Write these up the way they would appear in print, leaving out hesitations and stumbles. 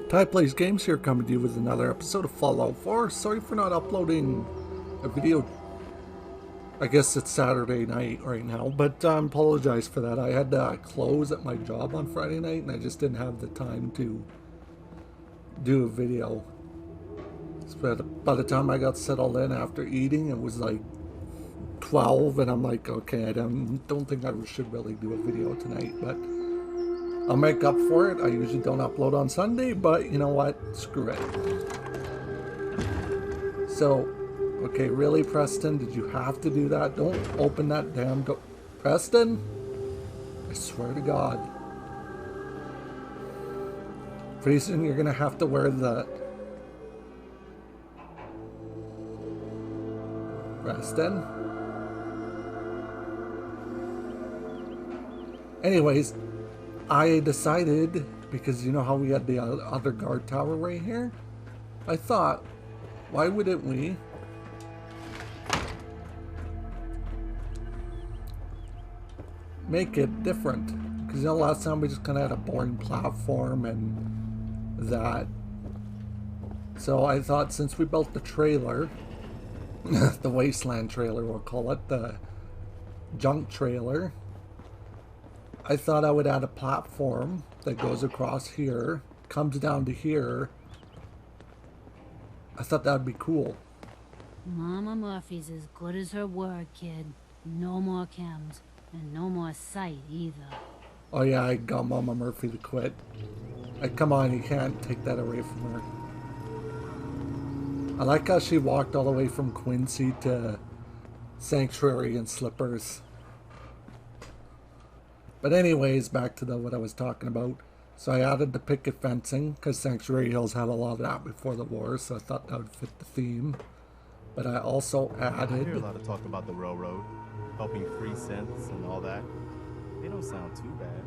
Ty Plays Games here, coming to you with another episode of Fallout 4. Sorry for not uploading a video. I guess it's Saturday night right now, but I apologize for that. I had to close at my job on Friday night, and I just didn't have the time to do a video. But by the time I got settled in after eating, it was like 12, and I'm like, okay, I don't think I should really do a video tonight, but I'll make up for it. I usually don't upload on Sunday, but you know what? Screw it. So, okay, really, Preston? Did you have to do that? Don't open that damn door. Preston? I swear to God. Pretty soon you're gonna have to wear the... Preston? Anyways, I decided, because you know how we had the other guard tower right here? I thought, why wouldn't we make it different? Because you know, last time we just kind of had a boring platform and that. So I thought, since we built the trailer, the wasteland trailer we'll call it, the junk trailer, I thought I would add a platform that goes across here, comes down to here. I thought that would be cool. Mama Murphy's as good as her word, kid. No more chems, and no more sight either. Oh yeah, I got Mama Murphy to quit. Come on, you can't take that away from her. I like how she walked all the way from Quincy to Sanctuary in slippers. But anyways, back to what I was talking about. So I added the picket fencing, because Sanctuary Hills had a lot of that before the war, so I thought that would fit the theme. But I also added... I hear a lot of talk about the railroad, helping free cents and all that. They don't sound too bad.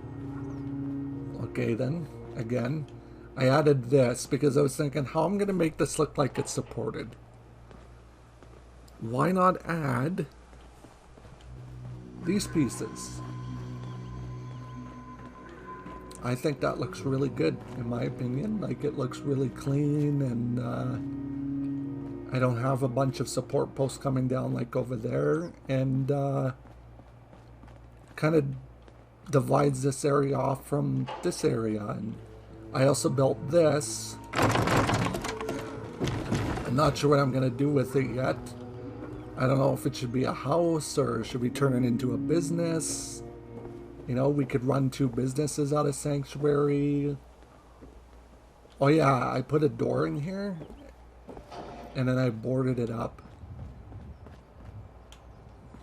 Okay then, again, I added this because I was thinking, how I'm going to make this look like it's supported. Why not add these pieces? I think that looks really good, in my opinion. Like, it looks really clean, and I don't have a bunch of support posts coming down like over there, and kind of divides this area off from this area. And I also built this. I'm not sure what I'm going to do with it yet. I don't know if it should be a house or should we turn it into a business. You know, we could run 2 businesses out of Sanctuary. Oh yeah, I put a door in here, and then I boarded it up.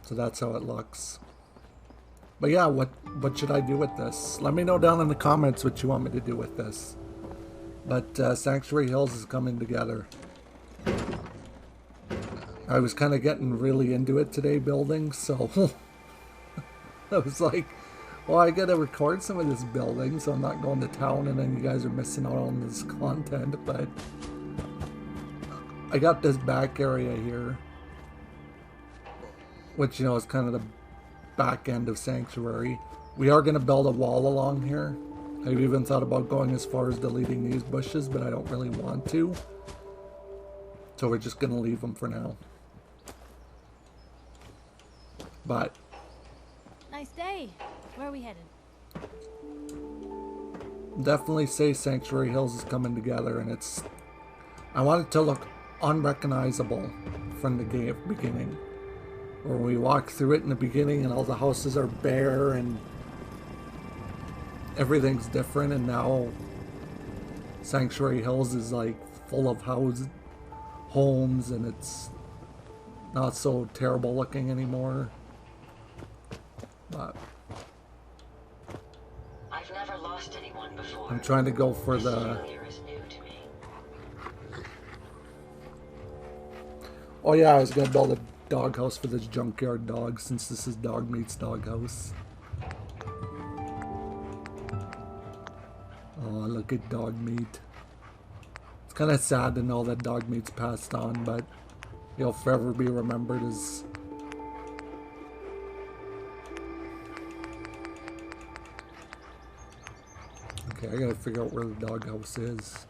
So that's how it looks. But yeah, what should I do with this? Let me know down in the comments what you want me to do with this. But Sanctuary Hills is coming together. I was kind of getting really into it today building, so I was like, well, I gotta record some of this building, so I'm not going to town and then you guys are missing out on this content. But I got this back area here, which, you know, is kind of the back end of Sanctuary. We are going to build a wall along here. I've even thought about going as far as deleting these bushes, but I don't really want to. So we're just going to leave them for now. But Nice day. Where are we headed? definitely say Sanctuary Hills is coming together, and I want it to look unrecognizable from the beginning. Where we walk through it in the beginning and all the houses are bare and everything's different, and now Sanctuary Hills is like full of homes, and it's not so terrible looking anymore. But I've never lost anyone before. I'm trying to go for the... Failure is new to me. Oh yeah, I was gonna build a doghouse for this junkyard dog, since this is Dog Meat's doghouse. Oh, look at Dog Meat. It's kind of sad to know that Dog Meat's passed on, but he'll forever be remembered as... Okay, I gotta figure out where the doghouse is.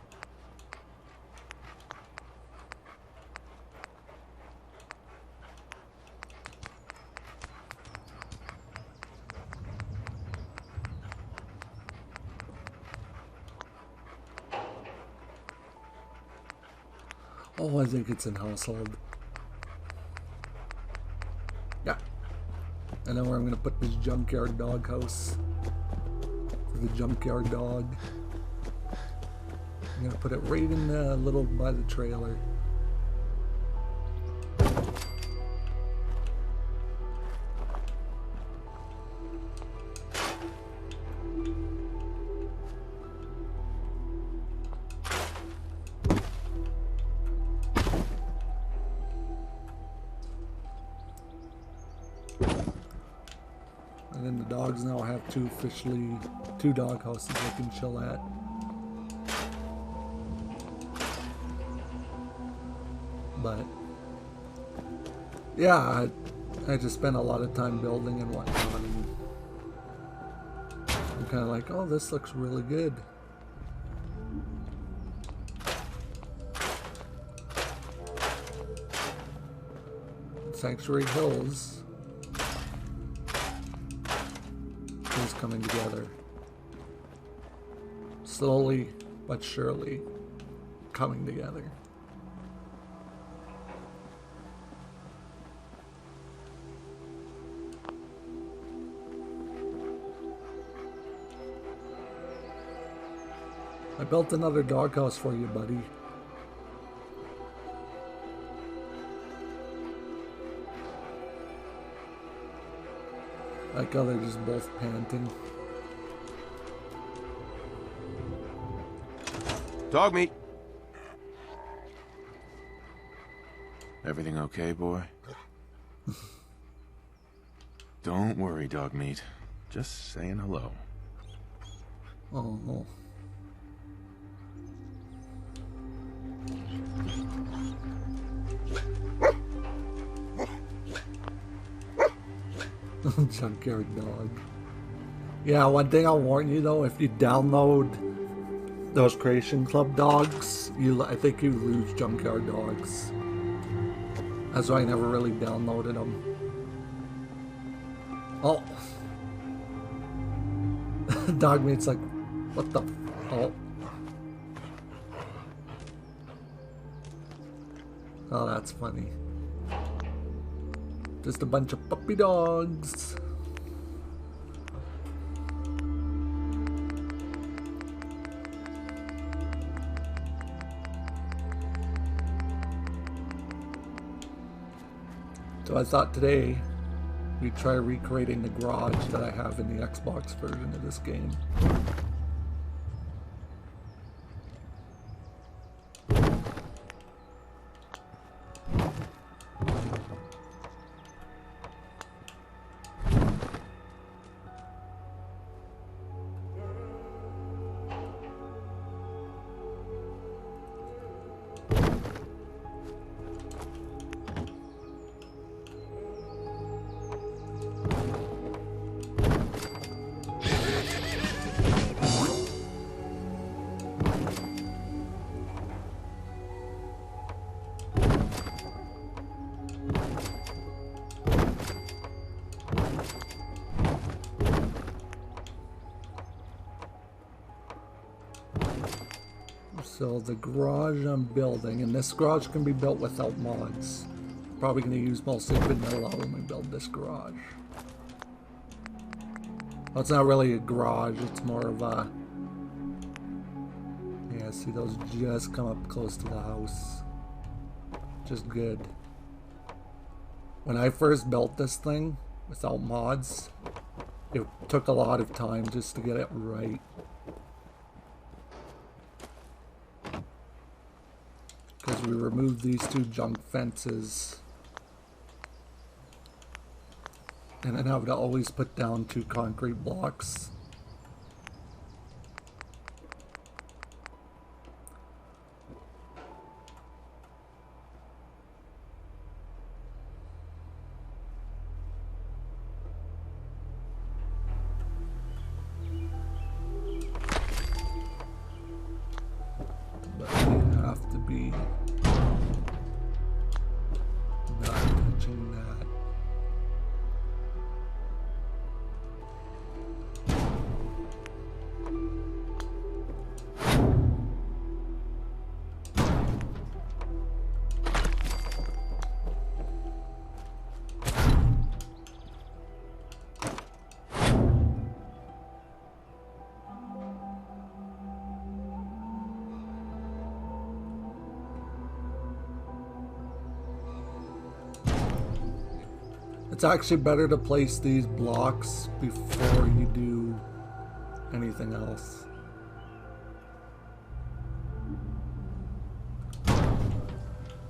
Oh, I think it's in household. Yeah. I know where I'm gonna put this junkyard dog house. For the junkyard dog. I'm gonna put it right in the little by the trailer. And then the dogs now have two dog houses they can chill at. But yeah, I just spent a lot of time building and whatnot, and I'm kind of like, oh, this looks really good. Sanctuary Hills is coming together. Slowly but surely coming together. I built another doghouse for you, buddy. Like how they're just both panting. Dog meat. Everything okay, boy? Don't worry, dog meat. Just saying hello. Oh. Junkyard dog. Yeah, one thing I'll warn you though, if you download those Creation Club dogs, I think you lose junkyard dogs. That's why I never really downloaded them. Oh. Dog meat's like, what the oh. Oh, that's funny. Just a bunch of puppy dogs. So I thought today we'd try recreating the garage that I have in the Xbox version of this game. So the garage I'm building, and this garage can be built without mods. Probably going to use mostly vanilla when we build this garage. Well, it's not really a garage, it's more of a... Yeah, see those just come up close to the house. Just good. When I first built this thing, without mods, it took a lot of time just to get it right. Because we removed these two junk fences. And then I would always put down 2 concrete blocks. But we have to be not touching that. It's actually better to place these blocks before you do anything else.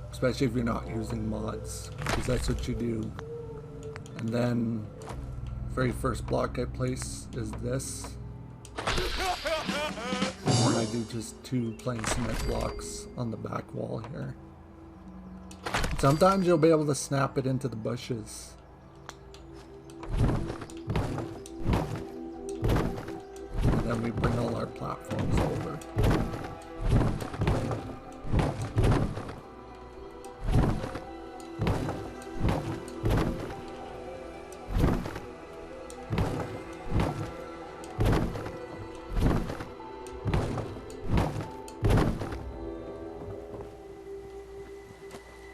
Especially if you're not using mods, because that's what you do. And then, very first block I place is this. And I do just 2 plain cement blocks on the back wall here. Sometimes you'll be able to snap it into the bushes. And then we bring all our platforms over.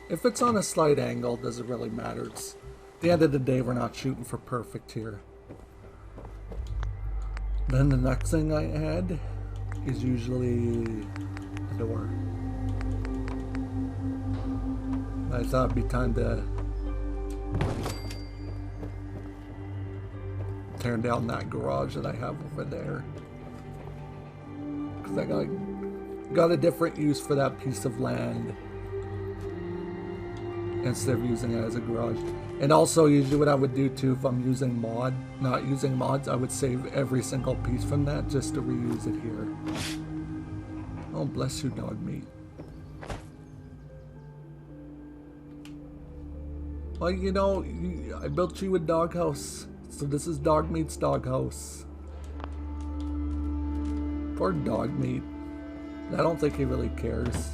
If it's on a slight angle, does it really matter? It's, at the end of the day, we're not shooting for perfect here. Then the next thing I add is usually a door. I thought it'd be time to tear down that garage that I have over there. Because I got a different use for that piece of land, instead of using it as a garage. And also, usually what I would do too, if I'm using not using mods, I would save every single piece from that just to reuse it here. Oh, bless you, dog meat. Well, you know, I built you a doghouse, so this is Dog Meat's doghouse. Poor Dog Meat. I don't think he really cares.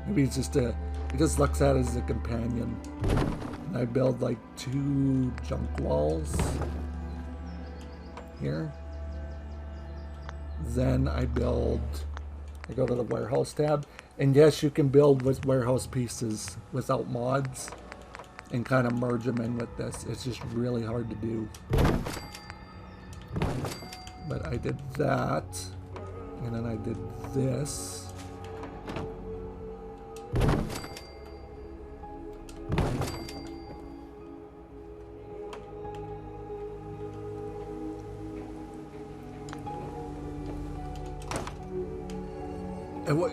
Maybe he's just he just looks at it as a companion. And I build like 2 junk walls here. Then I go to the warehouse tab. And yes, you can build with warehouse pieces without mods and kind of merge them in with this. It's just really hard to do. But I did that. And then I did this.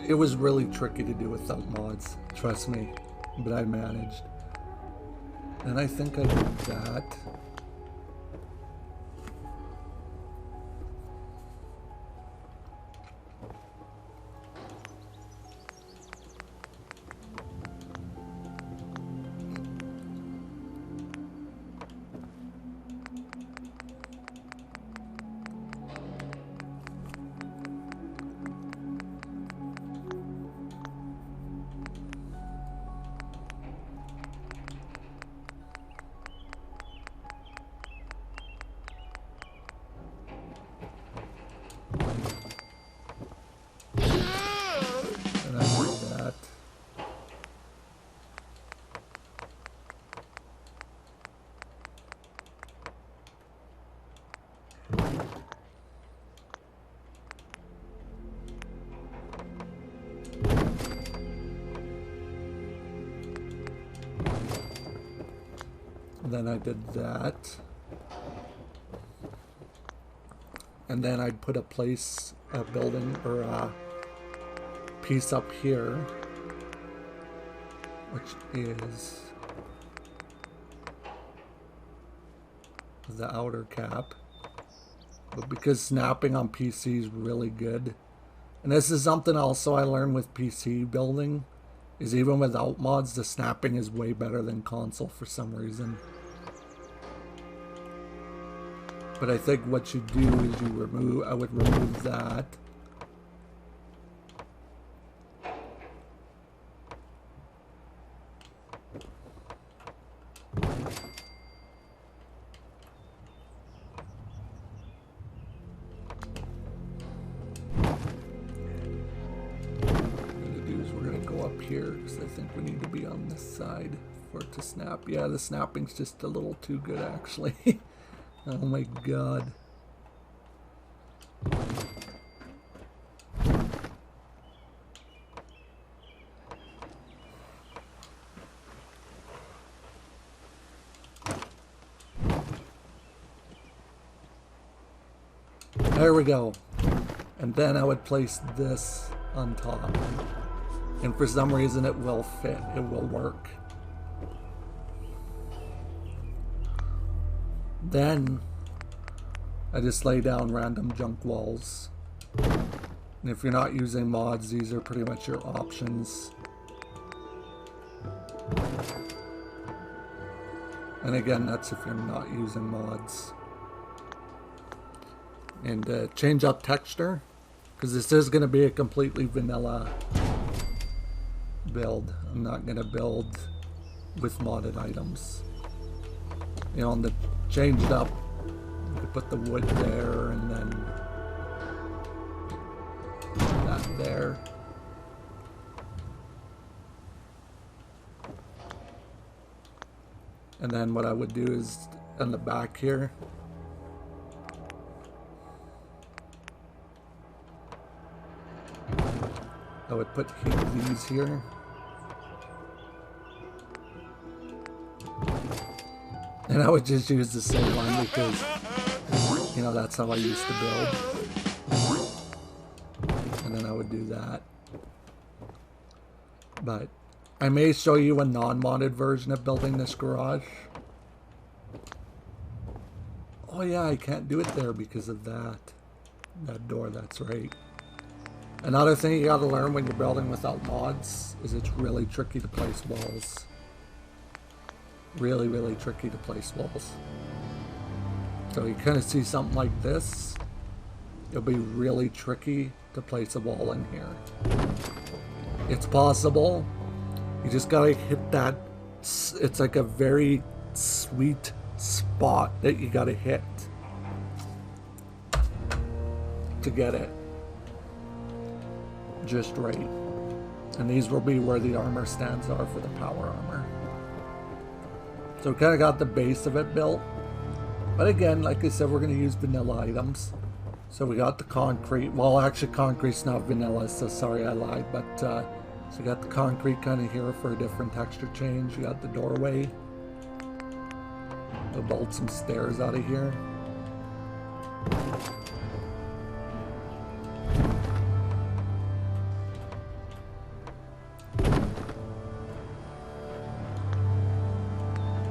It was really tricky to do without mods, trust me, but I managed. And I think I did that. Then I did that. And then I'd put a building or a piece up here, which is the outer cap. But because snapping on PC is really good, and this is something also I learned with PC building, is even without mods, the snapping is way better than console for some reason. But I think what you do is I would remove that. Here because I think we need to be on this side for it to snap. Yeah, the snapping's just a little too good actually. Oh my god. There we go. And then I would place this on top. And for some reason it will fit. It will work. Then I just lay down random junk walls. And if you're not using mods, these are pretty much your options. And again, that's if you're not using mods. And change up texture, because this is going to be a completely vanilla build. I'm not going to build with modded items. You know, and the changed up, you could put the wood there and then that there. And then what I would do is on the back here, I would put these here. And I would just use the same one because, you know, that's how I used to build. And then I would do that. But I may show you a non-modded version of building this garage. Oh yeah, I can't do it there because of that. That door, that's right. Another thing you gotta learn when you're building without mods is it's really tricky to place walls. Really, really tricky to place walls. So you kind of see something like this. It'll be really tricky to place a wall in here. It's possible. You just gotta hit that. It's like a very sweet spot that you gotta hit to get it just right. And these will be where the armor stands are for the power armor. So we kind of got the base of it built. But again, like I said, we're going to use vanilla items. So we got the concrete. Well, actually concrete's not vanilla, so sorry I lied. But so we got the concrete kind of here for a different texture change. We got the doorway. We'll bolt some stairs out of here.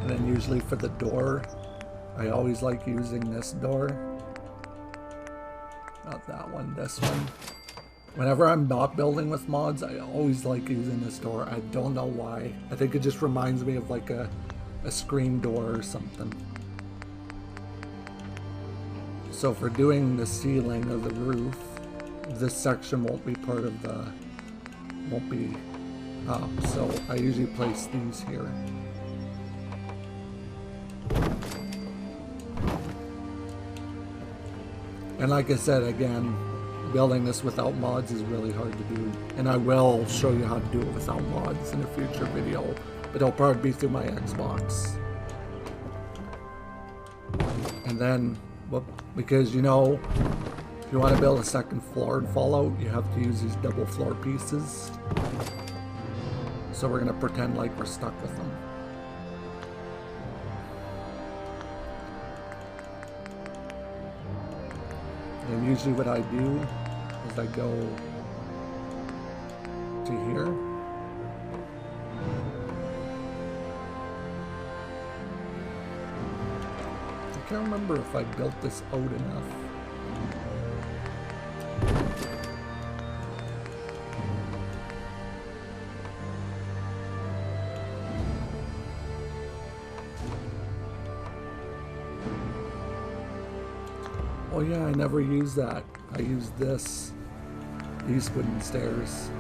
And then usually for the door, I always like using this door. Not that one, this one. Whenever I'm not building with mods, I always like using this door. I don't know why. I think it just reminds me of like a screen door or something. So for doing the ceiling of the roof, this section won't be part of the, won't be up. So I usually place these here. And like I said, again, building this without mods is really hard to do. And I will show you how to do it without mods in a future video. But it'll probably be through my Xbox. And then, well, because you know, if you want to build a second floor in Fallout, you have to use these double floor pieces. So we're going to pretend like we're stuck with them. And usually what I do is I go to here. I can't remember if I built this out enough. Oh yeah, I never use that. I use this, these wooden stairs.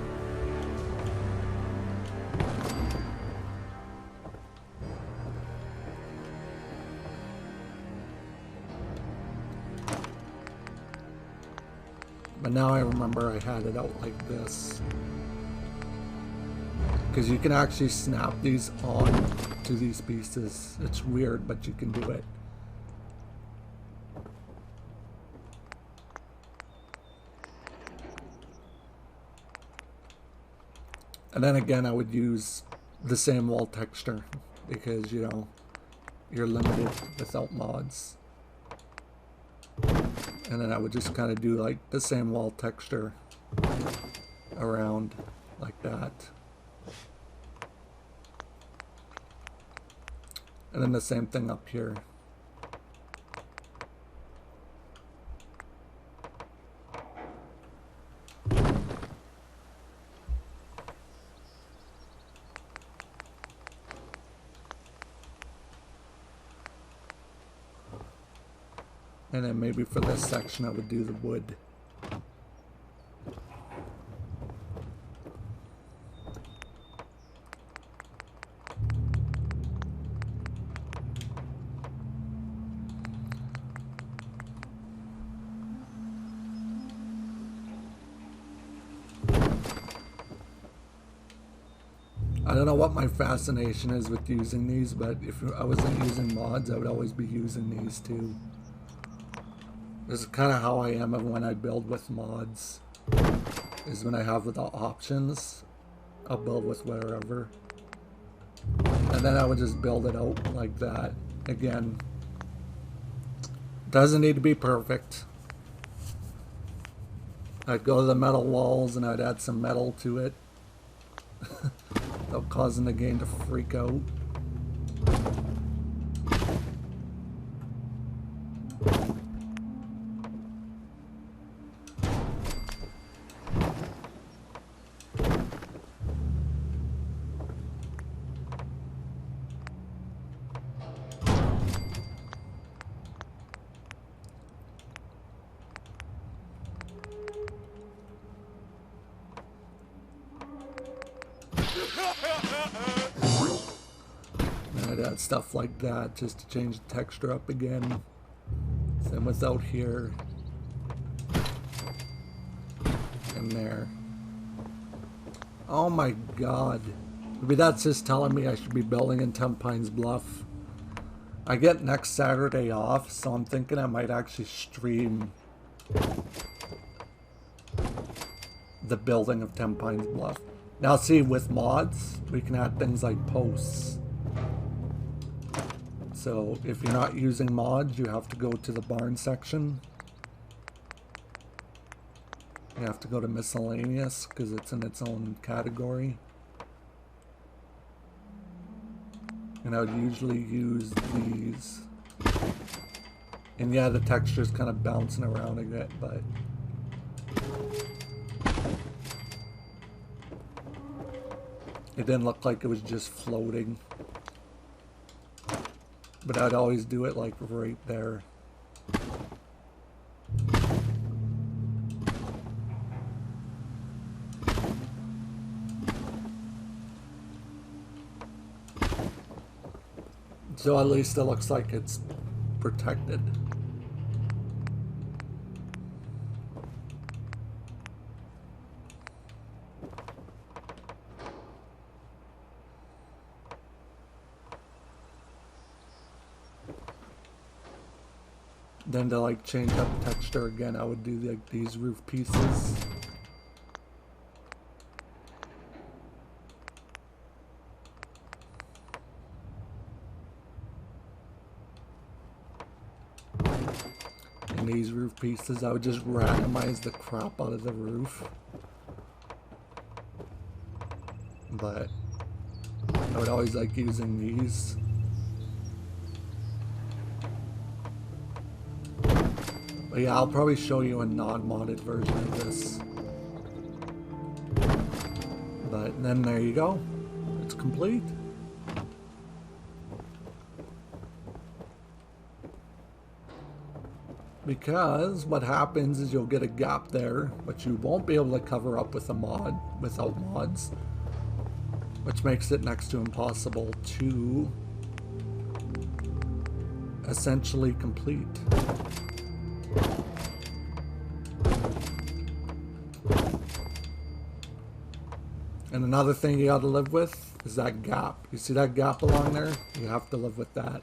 But now I remember I had it out like this. Because you can actually snap these on to these pieces. It's weird, but you can do it. And then again, I would use the same wall texture because, you know, you're limited without mods. And then I would just kind of do like the same wall texture around like that. And then the same thing up here. And then maybe for this section I would do the wood. I don't know what my fascination is with using these, but if I wasn't using mods, I would always be using these too. This is kind of how I am when I build with mods, is when I have the options, I'll build with wherever. And then I would just build it out like that. Again, doesn't need to be perfect. I'd go to the metal walls and I'd add some metal to it. Without causing the game to freak out. I'd add stuff like that just to change the texture up again. Same with out here. And there. Oh my god. Maybe that's just telling me I should be building in 10 Pines Bluff. I get next Saturday off, so I'm thinking I might actually stream the building of 10 Pines Bluff. Now see, with mods, we can add things like posts. So if you're not using mods, you have to go to the barn section. You have to go to miscellaneous because it's in its own category. And I would usually use these. And yeah, the texture's kind of bouncing around a bit, but it didn't look like it was just floating. But I'd always do it like right there. So at least it looks like it's protected. Then to like change up texture again, I would do like these roof pieces. And these roof pieces, I would just randomize the crap out of the roof. But I would always like using these. But yeah, I'll probably show you a non-modded version of this. But then there you go. It's complete. Because what happens is you'll get a gap there, but you won't be able to cover up with a mod without mods, which makes it next to impossible to essentially complete. And another thing you gotta live with is that gap. You see that gap along there? You have to live with that.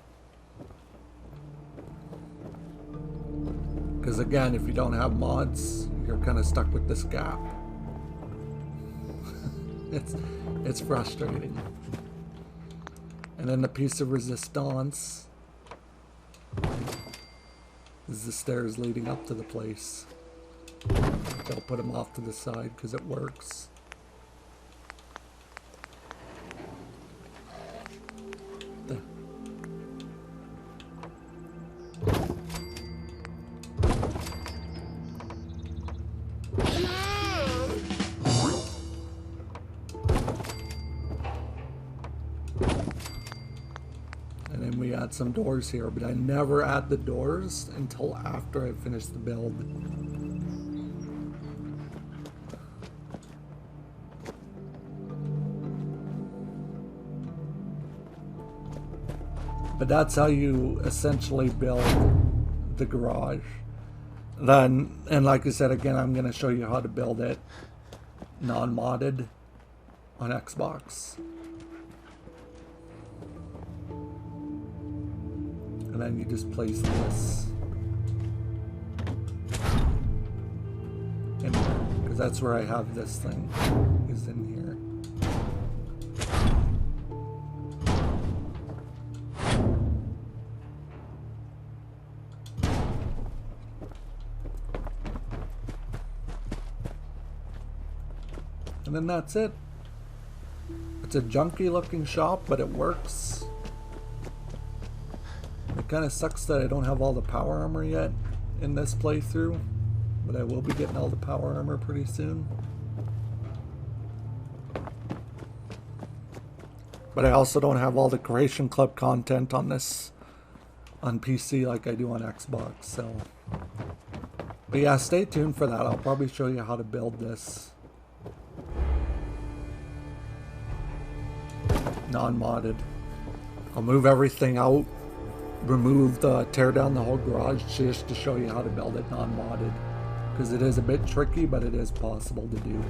Because again, if you don't have mods, you're kind of stuck with this gap. It's frustrating. And then the piece of resistance. This is the stairs leading up to the place. I'll put them off to the side because it works. There. And then we add some doors here, but I never add the doors until after I finish the build. But that's how you essentially build the garage. Then, and like I said again, I'm going to show you how to build it non-modded on Xbox. And then you just place this in there, because that's where I have this thing, is in here. And then that's it. It's a junky looking shop, but it works. It kind of sucks that I don't have all the power armor yet in this playthrough, but I will be getting all the power armor pretty soon. But I also don't have all the Creation Club content on this, on PC like I do on Xbox, so. But yeah, stay tuned for that. I'll probably show you how to build this non-modded. I'll move everything out, tear down the whole garage just to show you how to build it non-modded, because it is a bit tricky, but it is possible to do.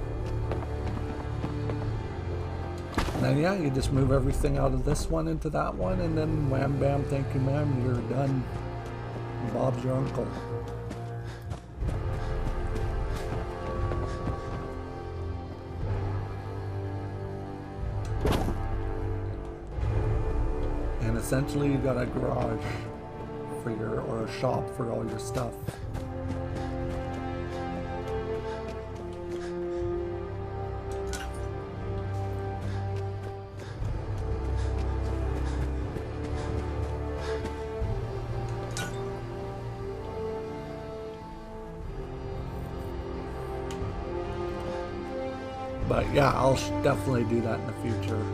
And then yeah, you just move everything out of this one into that one, and then wham bam, thank you ma'am, you're done. Bob's your uncle. And essentially you got a garage for your, or a shop for all your stuff. But yeah, I'll definitely do that in the future.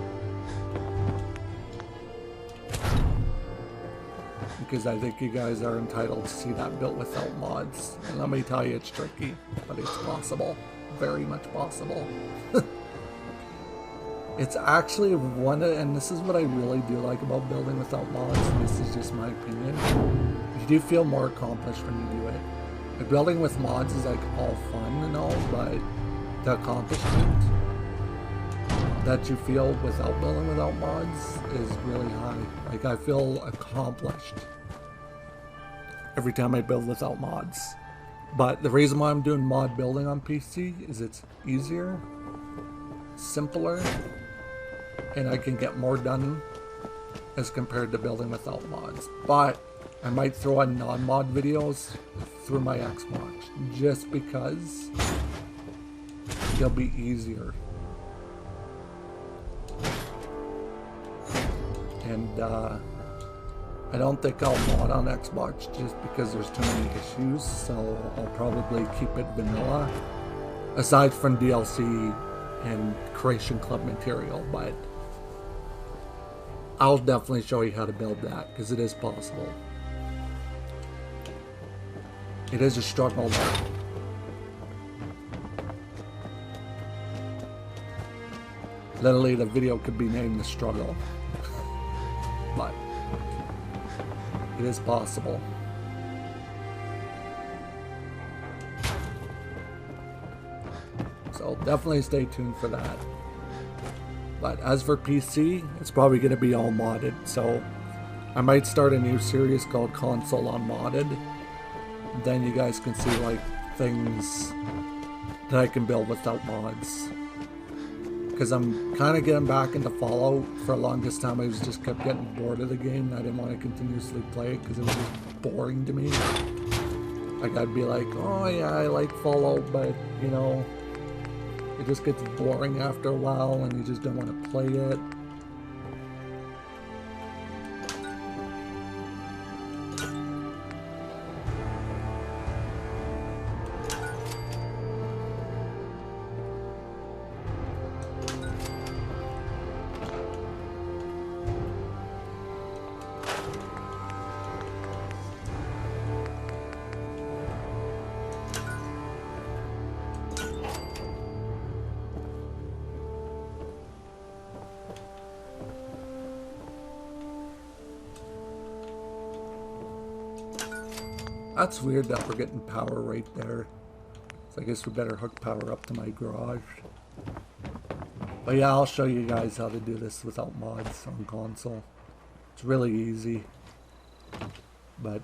Because I think you guys are entitled to see that built without mods. And let me tell you, it's tricky, but it's possible. Very much possible. It's actually one of, and this is what I really do like about building without mods, and this is just my opinion. You do feel more accomplished when you do it. Like, building with mods is like all fun and all, but the accomplishment that you feel without building without mods is really high. Like, I feel accomplished every time I build without mods. But the reason why I'm doing mod building on PC is it's easier, simpler, and I can get more done as compared to building without mods. But I might throw in non-mod videos through my Xbox just because they'll be easier. And I don't think I'll mod on Xbox just because there's too many issues, so I'll probably keep it vanilla, aside from DLC and Creation Club material. But I'll definitely show you how to build that, because it is possible. It is a struggle though. Literally, the video could be named The Struggle. But it is possible. So definitely stay tuned for that. But as for PC, it's probably going to be all modded. So I might start a new series called Console Unmodded. Then you guys can see like things that I can build without mods. Because I'm kind of getting back into Fallout. For the longest time I just kept getting bored of the game. I didn't want to continuously play it because it was just boring to me. Like, I'd be like, oh yeah, I like Fallout, but, you know, it just gets boring after a while and you just don't want to play it. That's weird that we're getting power right there. So I guess we better hook power up to my garage. But yeah, I'll show you guys how to do this without mods on console. It's really easy. But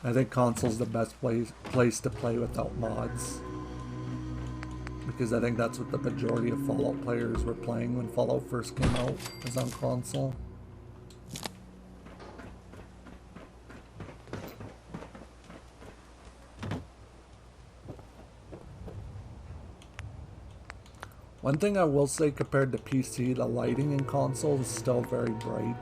I think console's the best place to play without mods. Because I think that's what the majority of Fallout players were playing when Fallout first came out, was on console. One thing I will say compared to PC, the lighting in console is still very bright.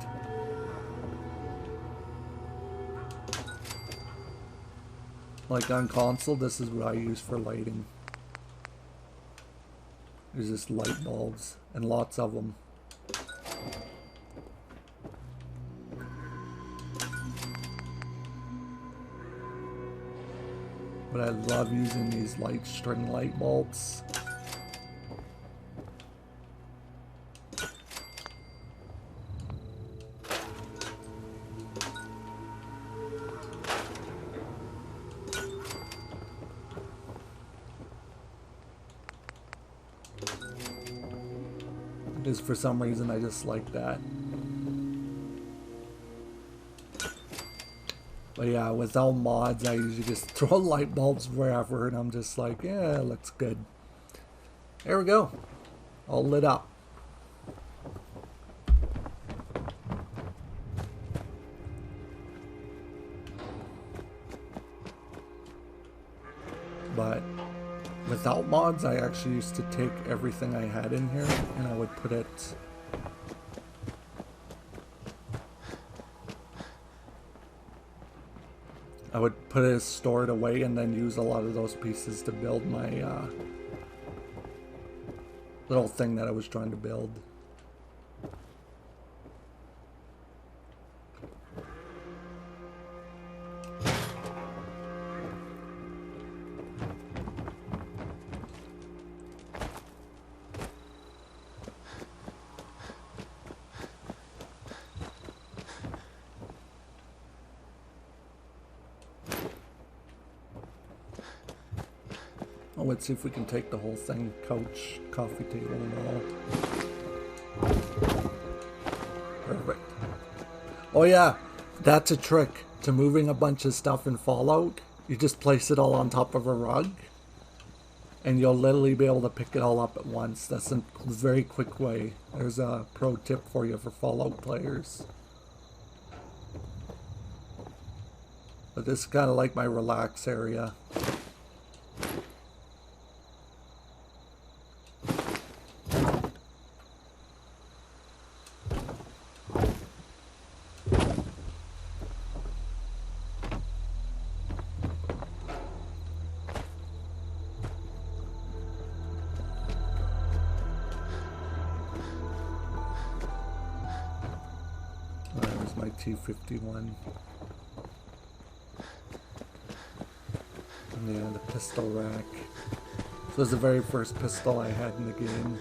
Like on console, this is what I use for lighting. There's just light bulbs, and lots of them. But I love using these light string light bulbs. Just for some reason I just like that. But yeah, without mods I usually just throw light bulbs wherever and I'm just like, yeah, it looks good. There we go. All lit up. But without mods, I actually used to take everything I had in here and I would put it... I would put it stored away and then use a lot of those pieces to build my little thing that I was trying to build. Oh, let's see if we can take the whole thing. Couch, coffee table and all. Perfect. Oh yeah, that's a trick to moving a bunch of stuff in Fallout. You just place it all on top of a rug and you'll literally be able to pick it all up at once. That's a very quick way. There's a pro tip for you for Fallout players. But this is kind of like my relax area. There's my T51. Yeah, the pistol rack. This was the very first pistol I had in the game.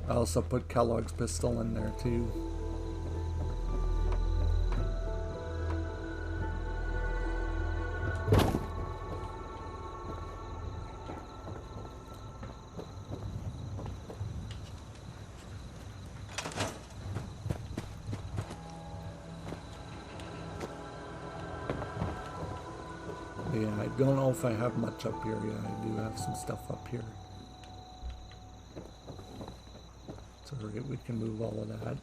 I also put Kellogg's pistol in there too. Yeah, I don't know if I have much up here. Yeah, I do have some stuff up here. Great, we can move all of that.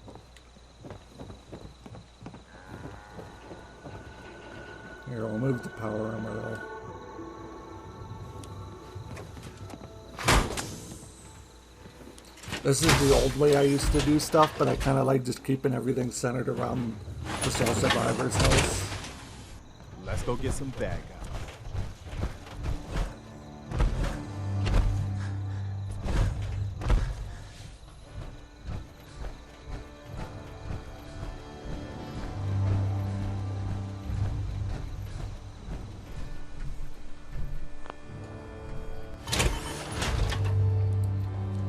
Here, we'll move the power armor though. This is the old way I used to do stuff, but I kind of like just keeping everything centered around the Sole Survivor's house. Let's go get some bad guys.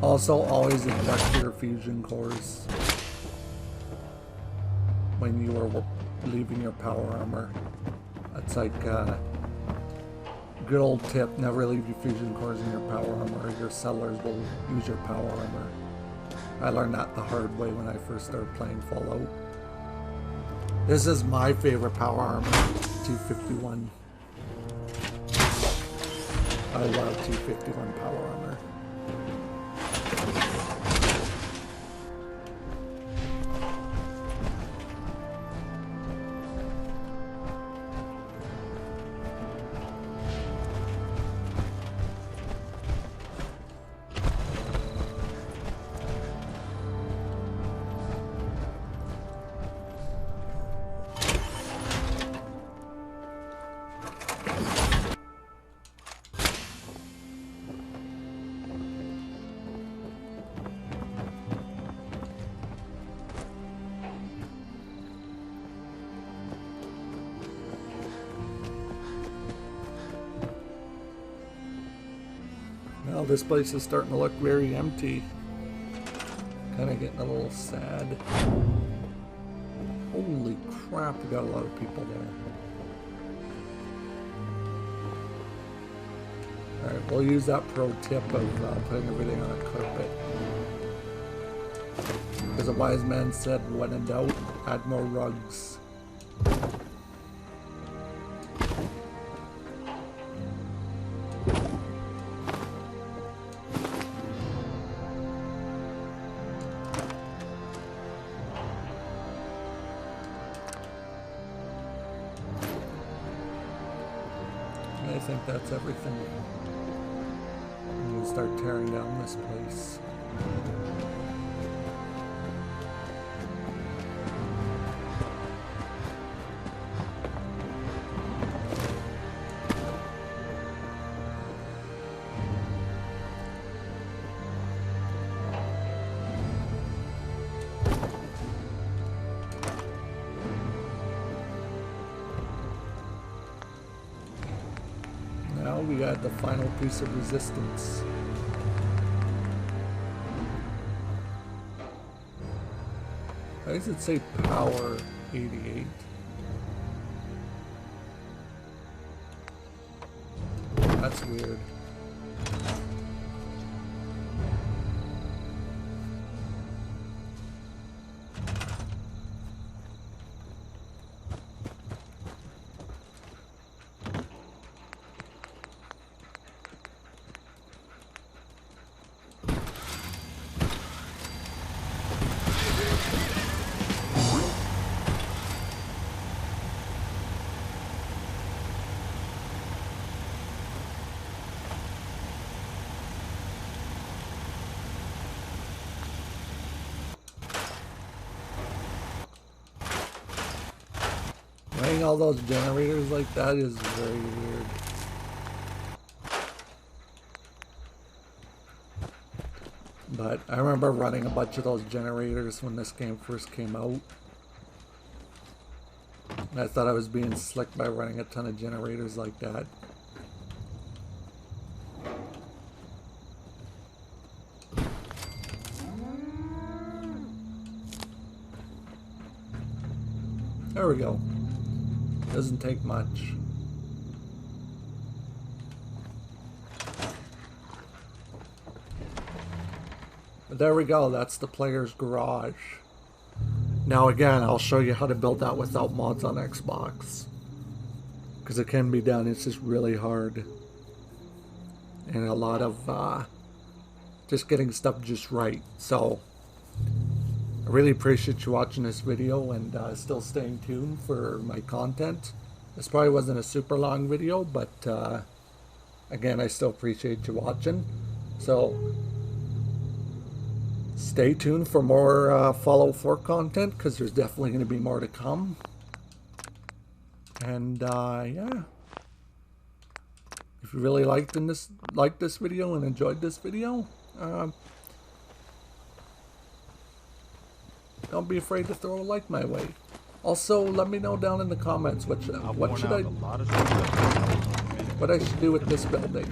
Also, always eject your fusion cores when you are leaving your power armor. That's like a good old tip. Never leave your fusion cores in your power armor, or your settlers will use your power armor. I learned that the hard way when I first started playing Fallout. This is my favorite power armor, 251. I love 251 power armor. Well, this place is starting to look very empty. Kind of getting a little sad. Holy crap, we got a lot of people there. Alright, we'll use that pro tip of putting everything on a carpet. Because a wise man said, when in doubt, add more rugs. I think that's everything. We'll start tearing down this place. Now we got the final piece of resistance. Why does it say power 88? That's weird. Running all those generators like that is very weird. But I remember running a bunch of those generators when this game first came out. And I thought I was being slick by running a ton of generators like that. There we go. Doesn't take much. But there we go, that's the player's garage. Now again, I'll show you how to build that without mods on Xbox. Because it can be done, it's just really hard. And a lot of just getting stuff just right. So I really appreciate you watching this video and still staying tuned for my content. This probably wasn't a super long video, but again, I still appreciate you watching. So stay tuned for more Fallout 4 content, because there's definitely going to be more to come. And yeah, if you really liked this video and enjoyed this video, don't be afraid to throw a like my way. Also, let me know down in the comments what I should do with this building.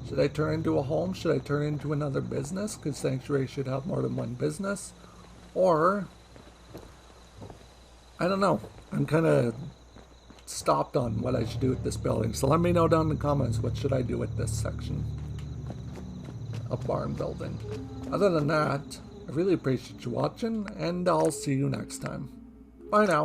Should I turn into a home? Should I turn into another business? Because Sanctuary should have more than one business. Or, I don't know. I'm kind of stopped on what I should do with this building. So let me know down in the comments what should I do with this section of barn building. Other than that, I really appreciate you watching, and I'll see you next time. Bye now.